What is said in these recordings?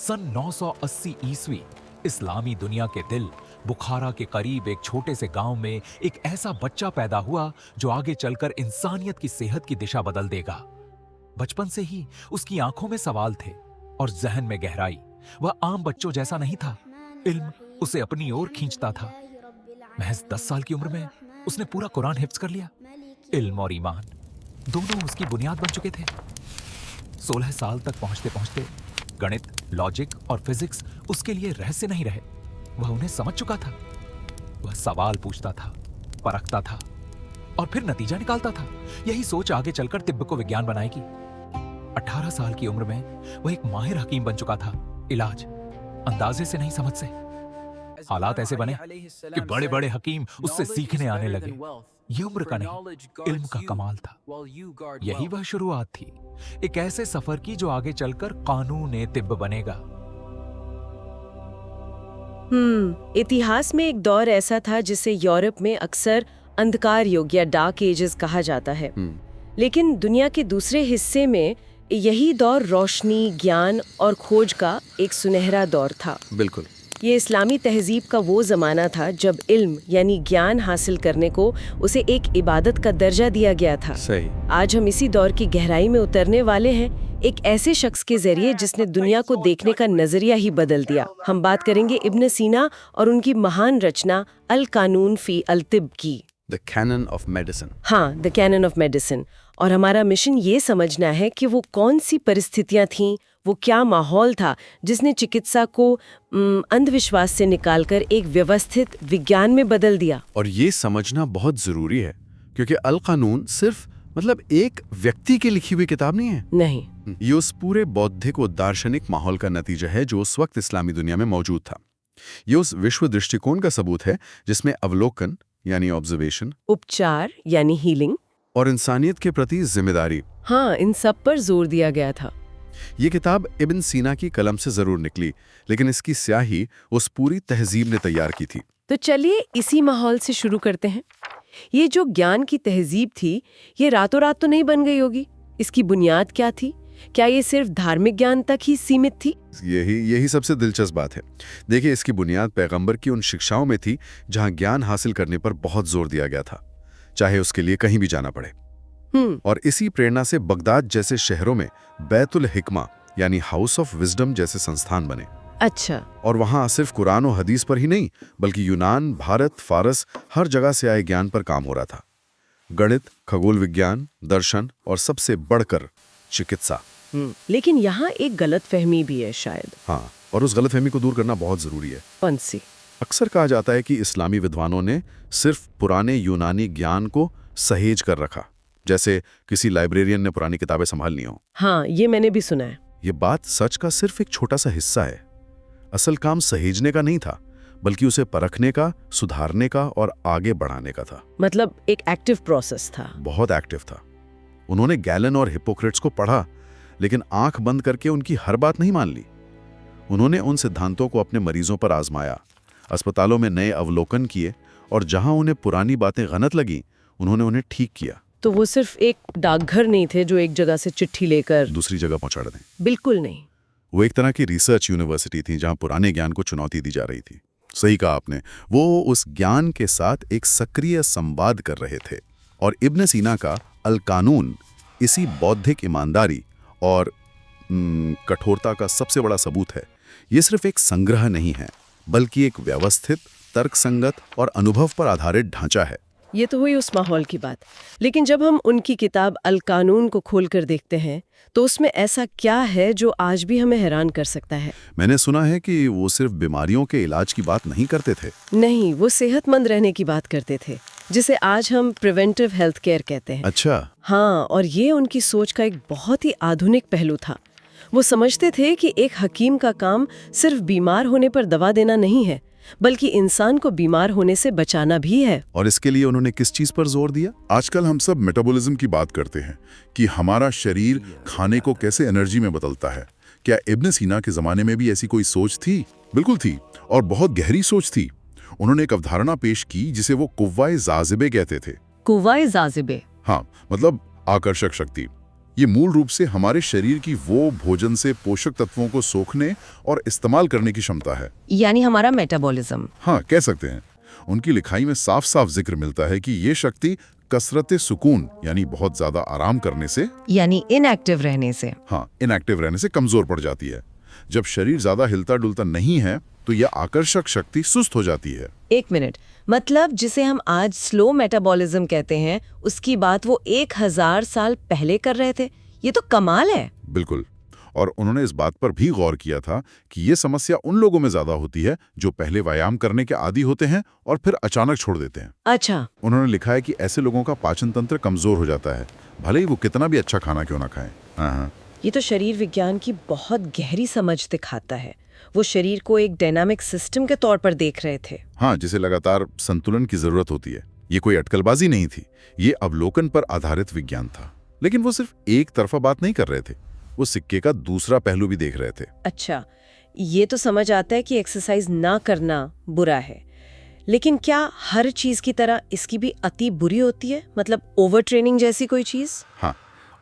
सन 980 ईस्वी इस्लामी दुनिया के दिल बुखारा के करीब एक छोटे से गांव में एक ऐसा बच्चा पैदा हुआ जो आगे चलकर इंसानियत की सेहत की दिशा बदल देगा। बचपन से ही उसकी आंखों में सवाल थे और जहन में गहराई। वह आम बच्चों जैसा नहीं था, इल्म उसे अपनी ओर खींचता था। महज 10 साल की उम्र में उसने पूरा कुरान हिफ्ज कर लिया। इल्म और ईमान दोनों उसकी बुनियाद बन चुके थे। 16 साल तक पहुंचते पहुंचते गणित, लॉजिक और फिजिक्स उसके लिए रहस्य नहीं रहे। वह उन्हें समझ चुका था। वह सवाल पूछता था, परखता था और फिर नतीजा निकालता था। यही सोच आगे चलकर तिब्ब को विज्ञान बनाएगी। 18 साल की उम्र में वह एक माहिर हकीम बन चुका था। इलाज अंदाजे से नहीं, समझ से। हालात ऐसे बने कि बड़े बड़े हकीम उससे सीखने आने लगे। ये उम्र का नहीं, इल्म का कमाल था। यही वह शुरुआत थी एक ऐसे सफर की जो आगे चलकर कानून तिब्ब बनेगा। इतिहास में एक दौर ऐसा था जिसे यूरोप में अक्सर अंधकार युग या डार्क एजेस कहा जाता है। लेकिन दुनिया के दूसरे हिस्से में यही दौर रोशनी, ज्ञान और खोज का एक सुनहरा दौर था। बिल्कुल। ये इस्लामी तहजीब का वो ज़माना था जब इल्म यानी ज्ञान हासिल करने को उसे एक इबादत का दर्जा दिया गया था। सही। आज हम इसी दौर की गहराई में उतरने वाले हैं, एक ऐसे शख्स के जरिए जिसने दुनिया को देखने का नजरिया ही बदल दिया। हम बात करेंगे इब्न सीना और उनकी महान रचना अल कानून फी अल तिब की। The canon of medicine. हाँ, द कैनन ऑफ मेडिसिन। और हमारा मिशन ये समझना है कि वो कौन सी परिस्थितियां थीं, वो क्या माहौल था जिसने चिकित्सा को अंधविश्वास से निकालकर एक व्यवस्थित विज्ञान में बदल दिया। और ये समझना बहुत जरूरी है क्योंकि अल कानून सिर्फ एक व्यक्ति की लिखी हुई किताब नहीं है। नहीं, ये उस पूरे बौद्धिक और दार्शनिक माहौल का नतीजा है जो उस वक्त इस्लामी दुनिया में मौजूद था। ये उस विश्व दृष्टिकोण का सबूत है जिसमें अवलोकन यानी ऑब्जर्वेशन, उपचार यानी हीलिंग और इंसानियत के प्रति जिम्मेदारी, हाँ, इन सब पर जोर दिया गया था। ये किताब इब्न सीना की कलम से जरूर निकली, लेकिन इसकी स्याही उस पूरी तहजीब ने तैयार की थी। तो चलिए इसी माहौल से शुरू करते हैं। ये जो ज्ञान की तहजीब थी, ये रातों रात तो नहीं बन गई होगी। इसकी बुनियाद क्या थी? क्या ये सिर्फ धार्मिक ज्ञान तक ही सीमित थी? यही सबसे दिलचस्प बात है। देखिए, इसकी बुनियाद पैगंबर की उन शिक्षाओं में थी जहां ज्ञान हासिल करने पर बहुत जोर दिया गया था, चाहे उसके लिए कहीं भी जाना पड़े। और इसी प्रेरणा से बगदाद जैसे शहरों में बैतुल हिकमा यानी हाउस ऑफ विजडम जैसे संस्थान बने। अच्छा। और वहां सिर्फ कुरान और हदीस पर ही नहीं बल्कि यूनान, भारत, फारस हर जगह से आए ज्ञान पर काम हो रहा था। गणित, खगोल विज्ञान, दर्शन और सबसे बढ़कर चिकित्सा। लेकिन यहाँ एक गलतफहमी भी है शायद। हाँ, और उस गलतफहमी को दूर करना बहुत जरूरी है। कौन सी? अक्सर कहा जाता है कि इस्लामी विद्वानों ने सिर्फ पुराने यूनानी ज्ञान को सहेज कर रखा, जैसे किसी लाइब्रेरियन ने पुरानी किताबें संभाल ली हो। हाँ, ये मैंने भी सुना है। ये बात सच का सिर्फ एक छोटा सा हिस्सा है। असल काम सहेजने का नहीं था, बल्कि उसे परखने का, सुधारने का और आगे बढ़ाने का था। मतलब एक एक्टिव प्रोसेस था। बहुत एक्टिव था। उन्होंने गैलन और हिप्पोक्रेट्स को पढ़ा, लेकिन आंख बंद करके उनकी हर बात नहीं मान ली। उन्होंने उन सिद्धांतों को अपने मरीजों पर आजमाया, अस्पतालों में नए अवलोकन किए और जहां उन्हें पुरानी बातें गलत लगी उन्होंने उन्हें ठीक किया। तो वो सिर्फ एक डाकघर नहीं थे जो एक जगह से चिट्ठी लेकर दूसरी जगह पहुंचा दें। बिल्कुल नहीं। वो एक तरह की रिसर्च यूनिवर्सिटी थी जहां पुराने ज्ञान को चुनौती दी जा रही थी। सही कहा आपने। वो उस ज्ञान के साथ एक सक्रिय संवाद कर रहे थे। और इब्न सीना का अल कानून इसी बौद्धिक ईमानदारी और कठोरता का सबसे बड़ा सबूत है। ये सिर्फ एक संग्रह नहीं है, बल्कि एक व्यवस्थित, तर्कसंगत और अनुभव पर आधारित ढांचा है। ये तो हुई उस माहौल की बात। लेकिन जब हम उनकी किताब अल कानून को खोलकर देखते हैं तो उसमें ऐसा क्या है जो आज भी हमें हैरान कर सकता है? मैंने सुना है कि वो सिर्फ बीमारियों के इलाज की बात नहीं करते थे। नहीं, वो सेहतमंद रहने की बात करते थे, जिसे आज हम प्रिवेंटिव हेल्थ केयर कहते हैं। अच्छा। हाँ, और ये उनकी सोच का एक बहुत ही आधुनिक पहलू था। वो समझते थे कि एक हकीम का काम सिर्फ बीमार होने पर दवा देना नहीं है, बल्कि इंसान को बीमार होने से बचाना भी है। और इसके लिए उन्होंने किस चीज पर जोर दिया? आजकल हम सब मेटाबॉलिज्म की बात करते हैं कि हमारा शरीर खाने को कैसे एनर्जी में बदलता है। क्या इब्न सीना के जमाने में भी ऐसी कोई सोच थी? बिल्कुल थी, और बहुत गहरी सोच थी। उन्होंने एक अवधारणा पेश की जिसे वो कुव्वाए जाज़िबे कहते थे। कुव्वाए जाज़िबे? हाँ, मतलब आकर्षक शक्ति। ये मूल रूप से हमारे शरीर की वो भोजन से पोषक तत्वों को सोखने और इस्तेमाल करने की क्षमता है। यानी हमारा मेटाबॉलिज्म। हाँ, कह सकते हैं। उनकी लिखाई में साफ साफ जिक्र मिलता है कि ये शक्ति कसरते सुकून यानी बहुत ज्यादा आराम करने से, यानी इनएक्टिव रहने से। हाँ, इनएक्टिव रहने से कमजोर पड़ जाती है। जब शरीर ज्यादा हिलता डुलता नहीं है तो यह आकर्षक शक्ति सुस्त हो जाती है। एक मिनट, मतलब जिसे हम आज स्लो मेटाबॉलिज्म कहते हैं, उसकी बात वो 1000 साल पहले कर रहे थे। ये तो कमाल है। बिल्कुल। और उन्होंने इस बात पर भी गौर किया था कि ये समस्या उन लोगों में ज्यादा होती है जो पहले व्यायाम करने के आदी होते हैं और फिर अचानक छोड़ देते हैं। अच्छा। उन्होंने लिखा है कि ऐसे लोगों का पाचन तंत्र कमजोर हो जाता है, भले ही वो कितना भी अच्छा खाना क्यों ना खाएं। हाँ, ये तो शरीर विज्ञान की बहुत गहरी समझ दिखाता है। वो शरीर को एक डायनामिक सिस्टम के तौर पर देख रहे थे। हाँ, जिसे लगातार संतुलन की जरूरत होती है। ये कोई अटकलबाजी नहीं थी, ये अवलोकन पर आधारित विज्ञान था। लेकिन वो सिर्फ एक तरफा बात नहीं कर रहे थे, वो सिक्के का दूसरा पहलू भी देख रहे थे। अच्छा, ये तो समझ आता है कि एक्सरसाइज ना करना बुरा है, लेकिन क्या हर चीज की तरह इसकी भी अति बुरी होती है? मतलब ओवर ट्रेनिंग जैसी कोई चीज? हाँ,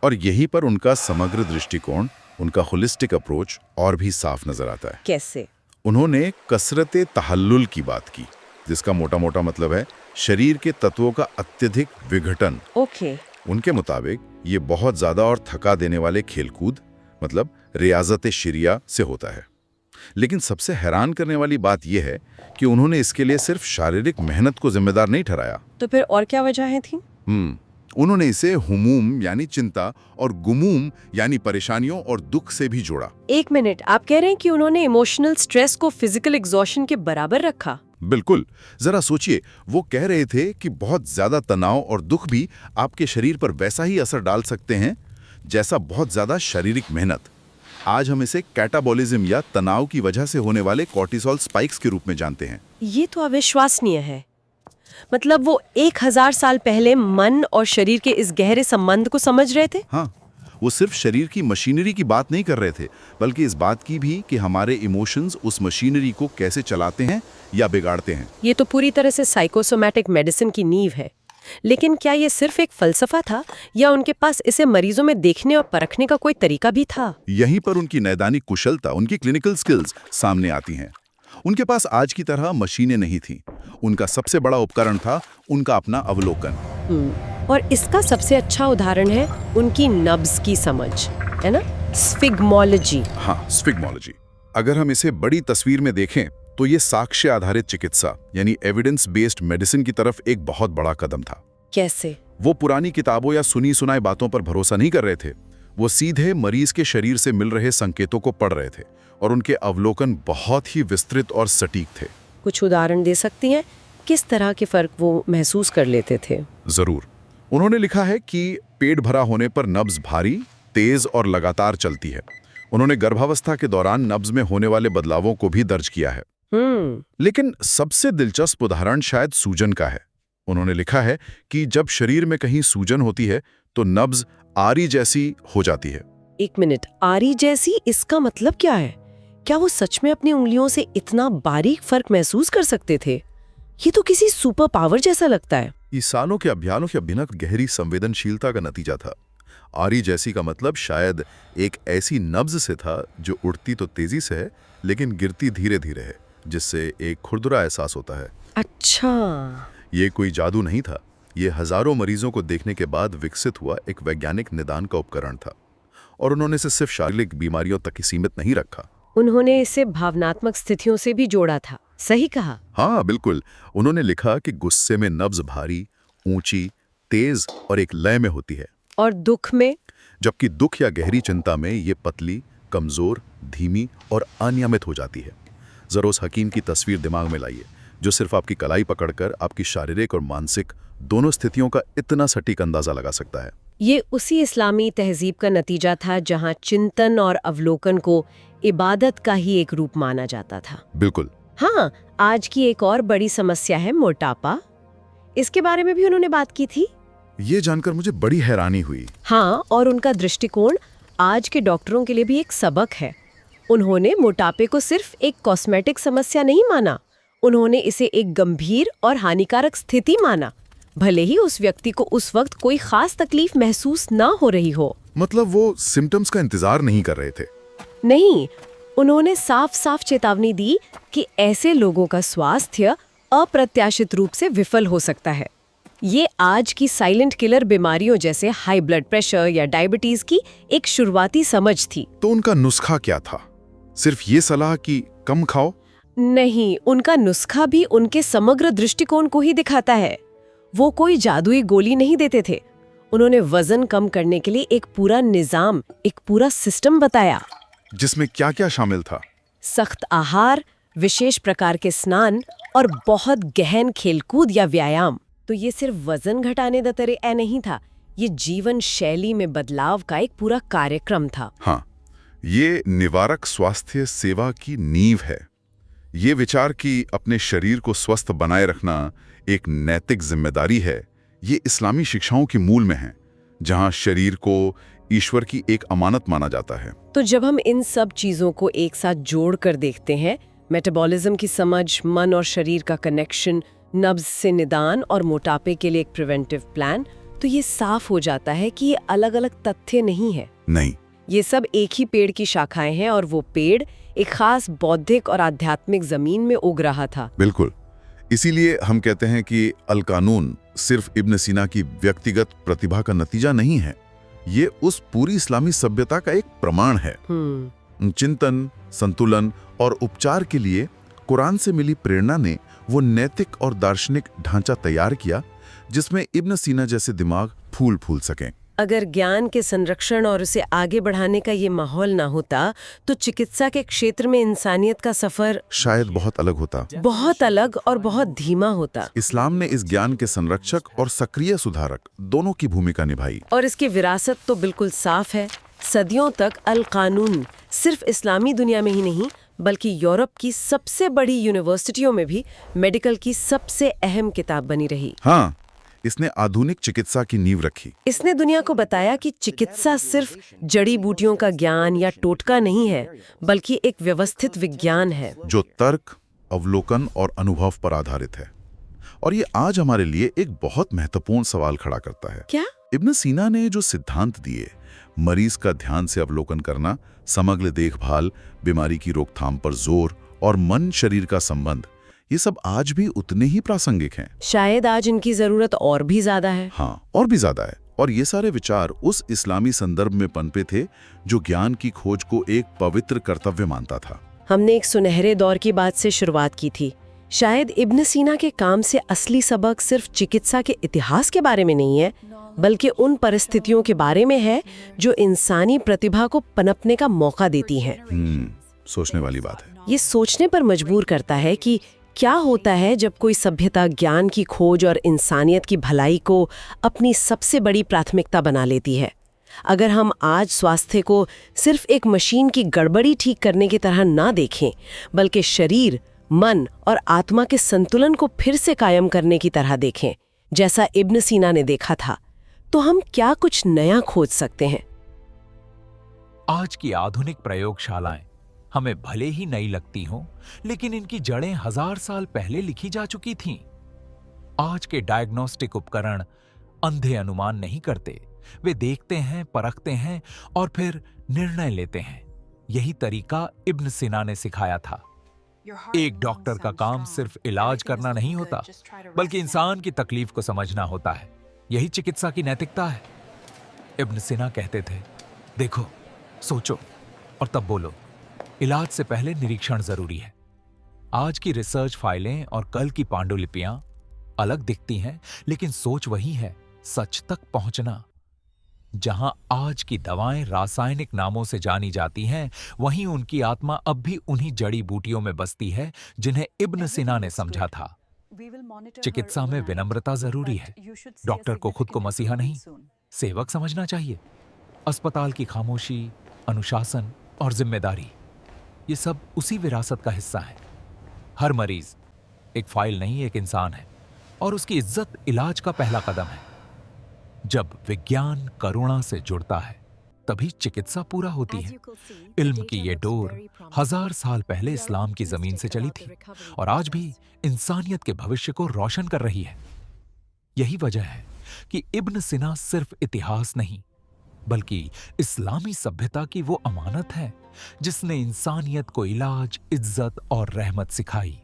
और यहीं पर उनका समग्र दृष्टिकोण, उनका होलिस्टिक अप्रोच और भी साफ नजर आता है। कैसे? उन्होंने कसरते तहल्लुल की बात की, जिसका मोटा मोटा मतलब है शरीर के तत्वों का अत्यधिक विघटन। ओके। उनके मुताबिक ये बहुत ज्यादा और थका देने वाले खेलकूद मतलब रियाजत शरिया से होता है। लेकिन सबसे हैरान करने वाली बात यह है कि उन्होंने इसके लिए सिर्फ शारीरिक मेहनत को जिम्मेदार नहीं ठहराया। तो फिर और क्या वजहें थी? उन्होंने इसे हुमूम यानी चिंता और गुमूम यानी परेशानियों और दुख से भी जोड़ा। एक मिनट, आप कह रहे हैं कि उन्होंने इमोशनल स्ट्रेस को फिजिकल एग्जॉशन के बराबर रखा? बिल्कुल। जरा सोचिए, वो कह रहे थे कि बहुत ज्यादा तनाव और दुख भी आपके शरीर पर वैसा ही असर डाल सकते हैं जैसा बहुत ज्यादा शारीरिक मेहनत। आज हम इसे कैटाबॉलिज्म या तनाव की वजह से होने वाले कॉर्टिसोल स्पाइक्स के रूप में जानते हैं। ये तो अविश्वसनीय है। मतलब वो 1000 साल पहले मन और शरीर के इस गहरे संबंध को समझ रहे थे। हाँ, वो सिर्फ शरीर की मशीनरी की बात नहीं कर रहे थे, बल्कि इस बात की भी कि हमारे इमोशंस उस मशीनरी को कैसे चलाते हैं या बिगाड़ते हैं। ये तो पूरी तरह से साइकोसोमैटिक मेडिसिन की नींव है। लेकिन क्या ये सिर्फ एक फलसफा था या उनके पास इसे मरीजों में देखने और परखने का कोई तरीका भी था? यहीं पर उनकी नैदानिक कुशलता, उनकी क्लिनिकल स्किल्स सामने आती हैं। उनके पास आज की तरह मशीनें नहीं थीं। उनका सबसे बड़ा उपकरण था उनका अपना अवलोकन। और इसका सबसे अच्छा उदाहरण है उनकी नब्ज की समझ, है ना? स्फिग्मोलॉजी। हाँ, स्फिग्मोलॉजी। अगर हम इसे बड़ी तस्वीर में देखें तो ये साक्ष्य आधारित चिकित्सा यानी एविडेंस बेस्ड मेडिसिन की तरफ एक बहुत बड़ा कदम था। कैसे? वो पुरानी किताबों या सुनी सुनाई बातों पर भरोसा नहीं कर रहे थे। वो सीधे मरीज के शरीर से मिल रहे संकेतों को पढ़ रहे थे और उनके अवलोकन बहुत ही विस्तृत और सटीक थे। कुछ उदाहरण दे सकती हैं? किस तरह के फर्क वो महसूस कर लेते थे? जरूर। उन्होंने लिखा है कि पेट भरा होने पर नब्ज भारी, तेज और लगातार चलती है। उन्होंने गर्भावस्था के दौरान नब्ज में होने वाले बदलावों को भी दर्ज किया है। लेकिन सबसे दिलचस्प उदाहरण शायद सूजन का है। उन्होंने लिखा है कि जब शरीर में कहीं सूजन होती है तो नब्ज आरी जैसी हो जाती है। एक मिनट, आरी जैसी, इसका मतलब क्या है? क्या वो सच में अपनी उंगलियों से इतना बारीक फर्क महसूस कर सकते थे? ये तो किसी सुपर पावर जैसा लगता है। ये सालों के अभ्यासों के अभिनव गहरी संवेदनशीलता का नतीजा था। आरी जैसी का मतलब शायद एक ऐसी नब्ज से था जो उड़ती तो तेजी से है लेकिन गिरती धीरे धीरे है, जिससे एक खुरदुरा एहसास होता है। अच्छा, ये कोई जादू नहीं था। ये हजारों मरीजों को देखने के बाद विकसित हुआ एक वैज्ञानिक निदान का उपकरण था और उन्होंने इसे सिर्फ शारीरिक बीमारियों तक ही सीमित नहीं रखा। उन्होंने इसे भावनात्मक स्थितियों से भी जोड़ा था। सही कहा। हाँ, बिल्कुल। उन्होंने लिखा कि गुस्से में नब्ज भारी, ऊंची, तेज और एक लय में होती है, और दुख में? जबकि दुख या गहरी चिंता में ये पतली, कमजोर, धीमी और अनियमित हो जाती है। जरा उस हकीम की तस्वीर दिमाग में लाइए जो सिर्फ आपकी कलाई पकड़कर आपकी शारीरिक और मानसिक दोनों स्थितियों का इतना सटीक अंदाजा लगा सकता है। ये उसी इस्लामी तहजीब का नतीजा था जहां चिंतन और अवलोकन को इबादत का ही एक रूप माना जाता था। बिल्कुल। हाँ, आज की एक और बड़ी समस्या है मोटापा। इसके बारे में भी उन्होंने बात की थी। ये जानकर मुझे बड़ी हैरानी हुई। हाँ, और उनका दृष्टिकोण आज के डॉक्टरों के लिए भी एक सबक है। उन्होंने मोटापे को सिर्फ एक कॉस्मेटिक समस्या नहीं माना, उन्होंने इसे एक गंभीर और हानिकारक स्थिति माना, भले ही उस व्यक्ति को उस वक्त कोई खास तकलीफ महसूस ना हो रही हो। मतलब वो सिम्टम्स का इंतजार नहीं कर रहे थे। नहीं, उन्होंने साफ साफ चेतावनी दी कि ऐसे लोगों का स्वास्थ्य अप्रत्याशित रूप से विफल हो सकता है। ये आज की साइलेंट किलर बीमारियों जैसे हाई ब्लड प्रेशर या डायबिटीज की एक शुरुआती समझ थी। तो उनका नुस्खा क्या था? सिर्फ ये सलाह कि कम खाओ? नहीं, उनका नुस्खा भी उनके समग्र दृष्टिकोण को ही दिखाता है। वो कोई जादुई गोली नहीं देते थे। उन्होंने वजन कम करने के लिए एक पूरा निजाम, एक पूरा सिस्टम बताया, जिसमें क्या क्या शामिल था? सख्त आहार, विशेष प्रकार के स्नान और बहुत गहन खेलकूद या व्यायाम। तो ये सिर्फ वजन घटाने का तरीका नहीं था, ये जीवन शैली में बदलाव का एक पूरा कार्यक्रम था। हाँ, ये निवारक स्वास्थ्य सेवा की नींव है। ये विचार कि अपने शरीर को स्वस्थ बनाए रखना एक नैतिक जिम्मेदारी है, ये इस्लामी शिक्षाओं की मूल में है, जहां शरीर को ईश्वर की एक अमानत माना जाता है। तो जब हम इन सब चीजों को एक साथ जोड़कर देखते हैं, मेटाबॉलिज्म की समझ, मन और शरीर का कनेक्शन, नब्ज से निदान और मोटापे के लिए एक प्रिवेंटिव प्लान, तो ये साफ हो जाता है कि ये अलग अलग तथ्य नहीं है। नहीं, ये सब एक ही पेड़ की शाखाएं हैं और वो पेड़ एक खास बौद्धिक और आध्यात्मिक जमीन में उग रहा था। बिल्कुल। इसीलिए हम कहते हैं कि अल कानून सिर्फ इब्न सीना की व्यक्तिगत प्रतिभा का नतीजा नहीं है, ये उस पूरी इस्लामी सभ्यता का एक प्रमाण है। चिंतन, संतुलन और उपचार के लिए कुरान से मिली प्रेरणा ने वो नैतिक और दार्शनिक ढांचा तैयार किया जिसमें इब्न सीना जैसे दिमाग फूल फूल सकें। अगर ज्ञान के संरक्षण और उसे आगे बढ़ाने का ये माहौल ना होता तो चिकित्सा के क्षेत्र में इंसानियत का सफर शायद बहुत अलग होता, बहुत अलग और बहुत धीमा होता। इस्लाम ने इस ज्ञान के संरक्षक और सक्रिय सुधारक दोनों की भूमिका निभाई। और इसकी विरासत तो बिल्कुल साफ है। सदियों तक अल कानून सिर्फ इस्लामी दुनिया में ही नहीं बल्कि यूरोप की सबसे बड़ी यूनिवर्सिटियों में भी मेडिकल की सबसे अहम किताब बनी रही। हाँ, इसने आधुनिक चिकित्सा की नींव रखी। इसने दुनिया को बताया कि चिकित्सा सिर्फ जड़ी बूटियों का ज्ञान या टोटका नहीं है, बल्कि एक व्यवस्थित विज्ञान है जो तर्क, अवलोकन और अनुभव पर आधारित है। और ये आज हमारे लिए एक बहुत महत्वपूर्ण सवाल खड़ा करता है। क्या? इब्न सीना ने जो सिद्धांत दिए, मरीज का ध्यान से अवलोकन करना, समग्र देखभाल, बीमारी की रोकथाम पर जोर और मन शरीर का संबंध, ये सब आज भी उतने ही प्रासंगिक हैं। शायद आज इनकी जरूरत और भी ज्यादा है। हाँ, और भी ज्यादा है। और ये सारे विचार उस इस्लामी संदर्भ में पनपे थे जो ज्ञान की खोज को एक पवित्र कर्तव्य मानता था। हमने एक सुनहरे दौर की बात से शुरुआत की थी। शायद इब्न सीना के काम से असली सबक सिर्फ चिकित्सा के इतिहास के बारे में नहीं है, बल्कि उन परिस्थितियों के बारे में है जो इंसानी प्रतिभा को पनपने का मौका देती हैं। सोचने वाली बात है। ये सोचने पर मजबूर करता है कि क्या होता है जब कोई सभ्यता ज्ञान की खोज और इंसानियत की भलाई को अपनी सबसे बड़ी प्राथमिकता बना लेती है। अगर हम आज स्वास्थ्य को सिर्फ एक मशीन की गड़बड़ी ठीक करने की तरह ना देखें, बल्कि शरीर, मन और आत्मा के संतुलन को फिर से कायम करने की तरह देखें, जैसा इब्न सीना ने देखा था, तो हम क्या कुछ नया खोज सकते हैं। आज की आधुनिक प्रयोगशालाएं हमें भले ही नई लगती हों, लेकिन इनकी जड़ें 1000 साल पहले लिखी जा चुकी थीं। आज के डायग्नोस्टिक उपकरण अंधे अनुमान नहीं करते, वे देखते हैं, परखते हैं और फिर निर्णय लेते हैं। यही तरीका इब्न सीना ने सिखाया था। एक डॉक्टर का काम सिर्फ इलाज करना नहीं होता, बल्कि इंसान की तकलीफ को समझना होता है। यही चिकित्सा की नैतिकता है। इब्न सीना कहते थे, देखो, सोचो और तब बोलो। इलाज से पहले निरीक्षण जरूरी है। आज की रिसर्च फाइलें और कल की पांडुलिपियां अलग दिखती हैं, लेकिन सोच वही है, सच तक पहुंचना। जहां आज की दवाएं रासायनिक नामों से जानी जाती हैं, वहीं उनकी आत्मा अब भी उन्हीं जड़ी बूटियों में बसती है जिन्हें इब्न सीना ने समझा था। चिकित्सा में विनम्रता जरूरी है। डॉक्टर को खुद को मसीहा नहीं, सेवक समझना चाहिए। अस्पताल की खामोशी, अनुशासन और जिम्मेदारी, ये सब उसी विरासत का हिस्सा है। हर मरीज एक फाइल नहीं, एक इंसान है, और उसकी इज्जत इलाज का पहला कदम है। जब विज्ञान करुणा से जुड़ता है, तभी चिकित्सा पूरा होती है। इल्म की ये डोर 1000 साल पहले इस्लाम की जमीन से चली थी और आज भी इंसानियत के भविष्य को रोशन कर रही है। यही वजह है कि इब्न सीना सिर्फ इतिहास नहीं, बल्कि इस्लामी सभ्यता की वो अमानत है जिसने इंसानियत को इलाज, इज्जत और रहमत सिखाई।